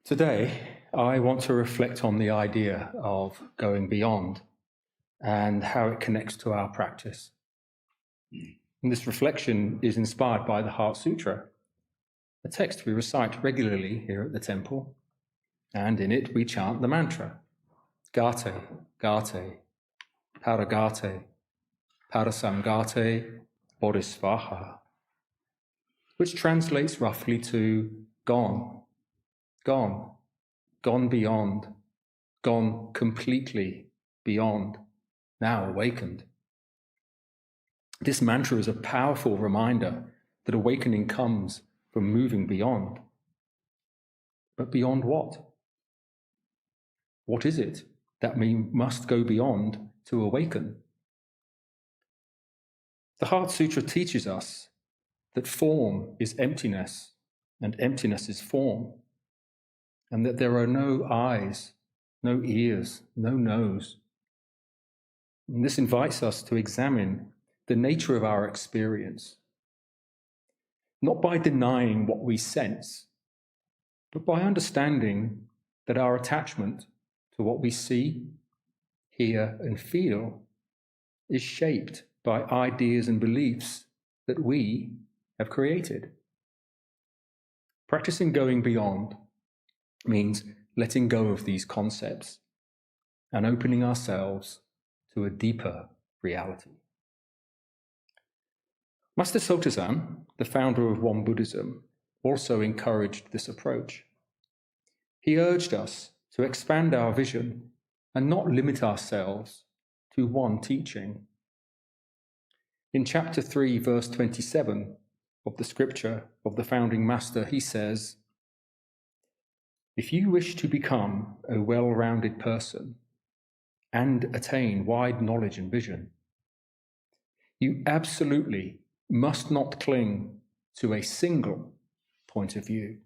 Today, I want to reflect on the idea of going beyond and how it connects to our practice. And this reflection is inspired by the Heart Sutra, a text we recite regularly here at the temple, and in it we chant the mantra, Gate, Gate, Paragate, Parasamgate, Bodhisvaha, which translates roughly to gone, gone, gone beyond, gone completely beyond, now awakened. This mantra is a powerful reminder that awakening comes from moving beyond. But beyond what? What is it that we must go beyond to awaken? The Heart Sutra teaches us that form is emptiness and emptiness is form, and that there are no eyes, no ears, no nose. And this invites us to examine the nature of our experience, not by denying what we sense, but by understanding that our attachment to what we see, hear, and feel is shaped by ideas and beliefs that we have created. Practicing going beyond means letting go of these concepts and opening ourselves to a deeper reality. Master Sotasan, the founder of Won Buddhism, also encouraged this approach. He urged us to expand our vision and not limit ourselves to one teaching. In chapter 3, verse 27 of the scripture of the founding master, he says, "If you wish to become a well-rounded person and attain wide knowledge and vision, you absolutely must not cling to a single point of view."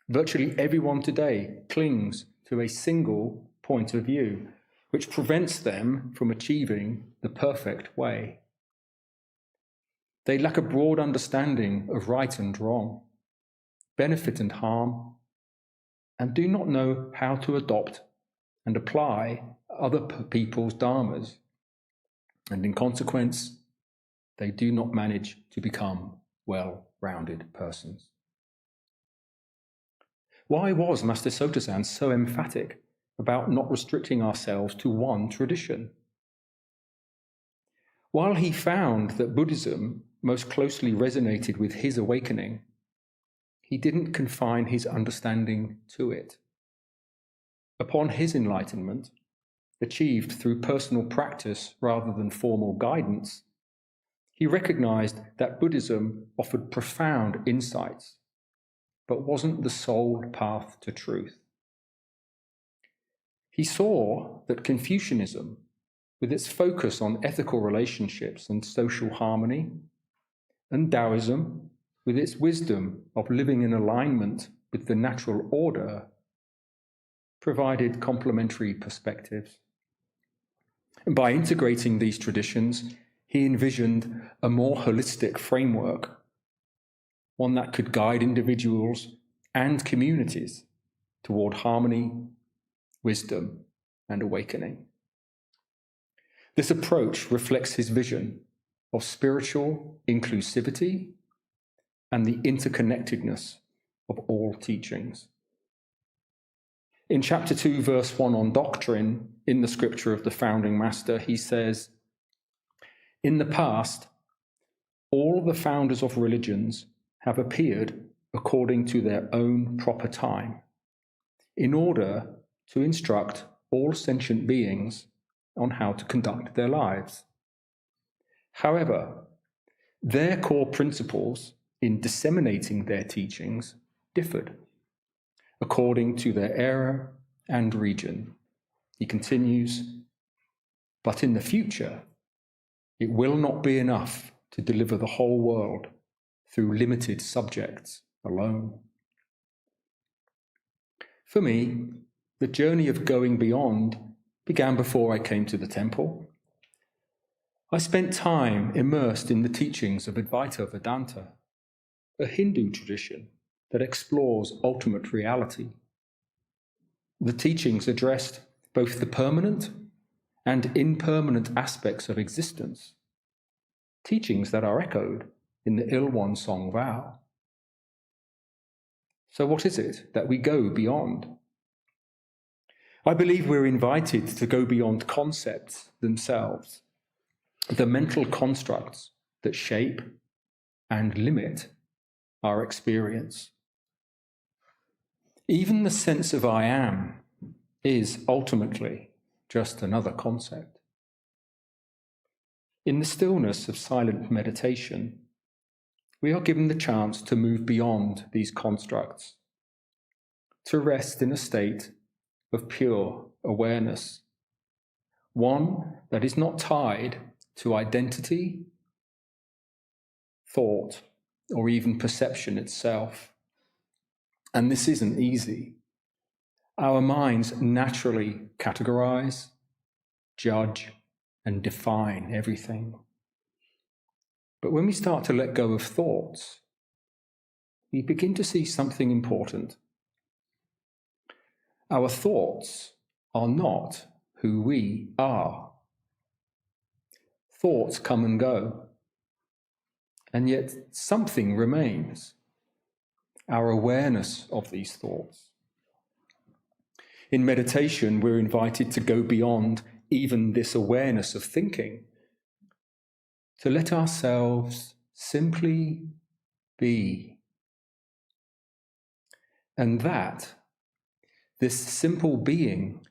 Virtually everyone today clings to a single point of view, which prevents them from achieving the perfect way. They lack a broad understanding of right and wrong, benefit and harm, and do not know how to adopt and apply other people's dharmas. And in consequence, they do not manage to become well-rounded persons. Why was Master Sotasan so emphatic about not restricting ourselves to one tradition? While he found that Buddhism most closely resonated with his awakening, he didn't confine his understanding to it. Upon his enlightenment, achieved through personal practice rather than formal guidance, he recognized that Buddhism offered profound insights, but wasn't the sole path to truth. He saw that Confucianism, with its focus on ethical relationships and social harmony, and Taoism, with its wisdom of living in alignment with the natural order, provided complementary perspectives. And by integrating these traditions, he envisioned a more holistic framework, one that could guide individuals and communities toward harmony, wisdom, and awakening. This approach reflects his vision of spiritual inclusivity and the interconnectedness of all teachings. In chapter 2, verse 1 on doctrine, in the scripture of the founding master, he says, "In the past, all the founders of religions have appeared according to their own proper time, in order to instruct all sentient beings on how to conduct their lives. However, their core principles in disseminating their teachings differed according to their era and region." He continues, "But in the future, it will not be enough to deliver the whole world through limited subjects alone." For me, the journey of going beyond began before I came to the temple. I spent time immersed in the teachings of Advaita Vedanta, a Hindu tradition that explores ultimate reality. The teachings addressed both the permanent and impermanent aspects of existence, teachings that are echoed in the Ilwan song vow. So what is it that we go beyond? I believe we're invited to go beyond concepts themselves, the mental constructs that shape and limit our experience. Even the sense of I am is ultimately just another concept. In the stillness of silent meditation, we are given the chance to move beyond these constructs, to rest in a state of pure awareness, one that is not tied to identity, thought, or even perception itself. And this isn't easy. Our minds naturally categorize, judge, and define everything. But when we start to let go of thoughts, we begin to see something important. Our thoughts are not who we are. Thoughts come and go, and yet something remains, our awareness of these thoughts. In meditation, we're invited to go beyond even this awareness of thinking, to let ourselves simply be. And that, this simple being,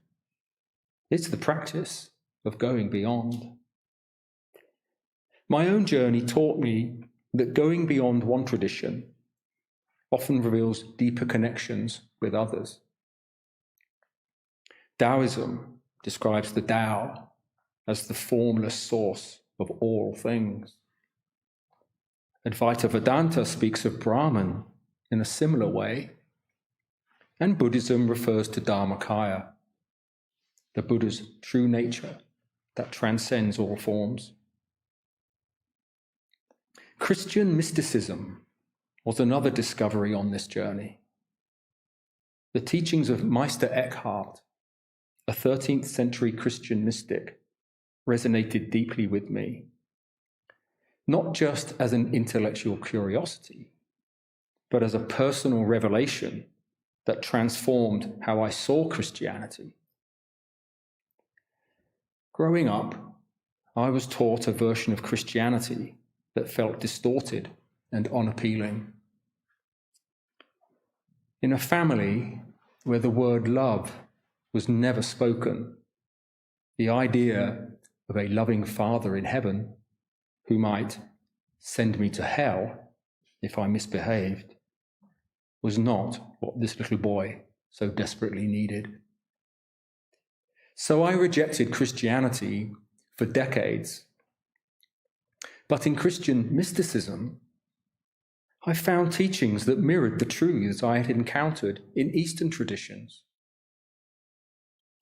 is the practice of going beyond. My own journey taught me that going beyond one tradition often reveals deeper connections with others. Taoism describes the Tao as the formless source of all things. Advaita Vedanta speaks of Brahman in a similar way, and Buddhism refers to Dharmakaya, the Buddha's true nature that transcends all forms. Christian mysticism was another discovery on this journey. The teachings of Meister Eckhart, a 13th century Christian mystic, resonated deeply with me, not just as an intellectual curiosity, but as a personal revelation that transformed how I saw Christianity. Growing up, I was taught a version of Christianity that felt distorted and unappealing. In a family where the word love was never spoken, the idea of a loving Father in heaven who might send me to hell if I misbehaved was not what this little boy so desperately needed. So I rejected Christianity for decades. But in Christian mysticism, I found teachings that mirrored the truths I had encountered in Eastern traditions.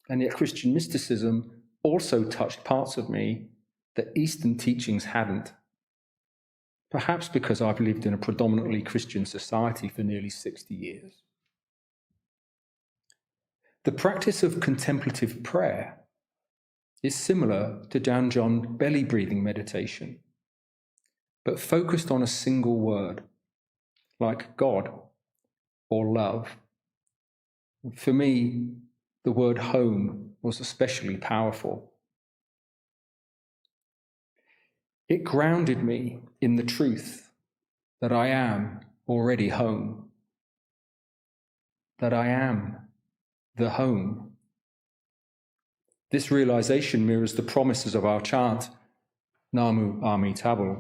And yet Christian mysticism also touched parts of me that Eastern teachings hadn't. Perhaps because I've lived in a predominantly Christian society for nearly 60 years. The practice of contemplative prayer is similar to Danjon belly breathing meditation, but focused on a single word, like God or love. For me, the word home was especially powerful. It grounded me in the truth that I am already home, that I am the home. This realization mirrors the promises of our chant, Namu Amitabha.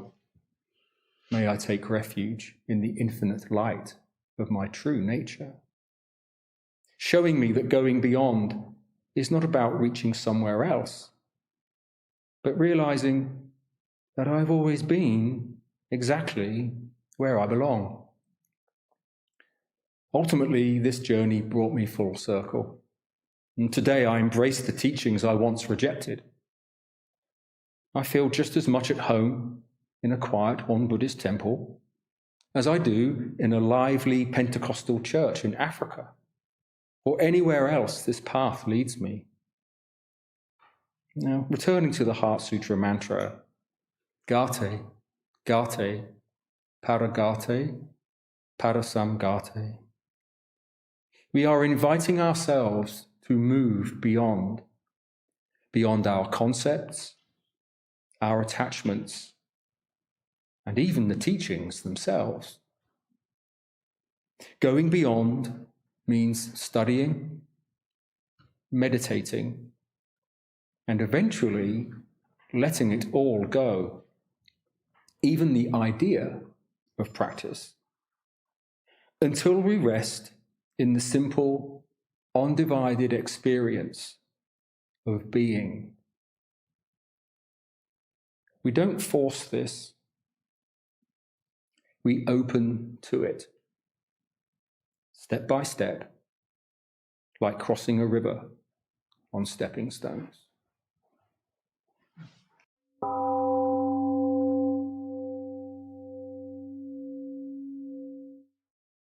May I take refuge in the infinite light of my true nature, showing me that going beyond is not about reaching somewhere else, but realizing that I've always been exactly where I belong. Ultimately, this journey brought me full circle, and today I embrace the teachings I once rejected. I feel just as much at home in a quiet Won Buddhist temple as I do in a lively Pentecostal church in Africa, or anywhere else this path leads me. Now, returning to the Heart Sutra mantra, Gate, Gate, Paragate, Parasamgate. We are inviting ourselves to move beyond our concepts, our attachments, and even the teachings themselves. Going beyond means studying, meditating, and eventually letting it all go, even the idea of practice, until we rest in the simple, undivided experience of being. We don't force this. We open to it, step by step, like crossing a river on stepping stones.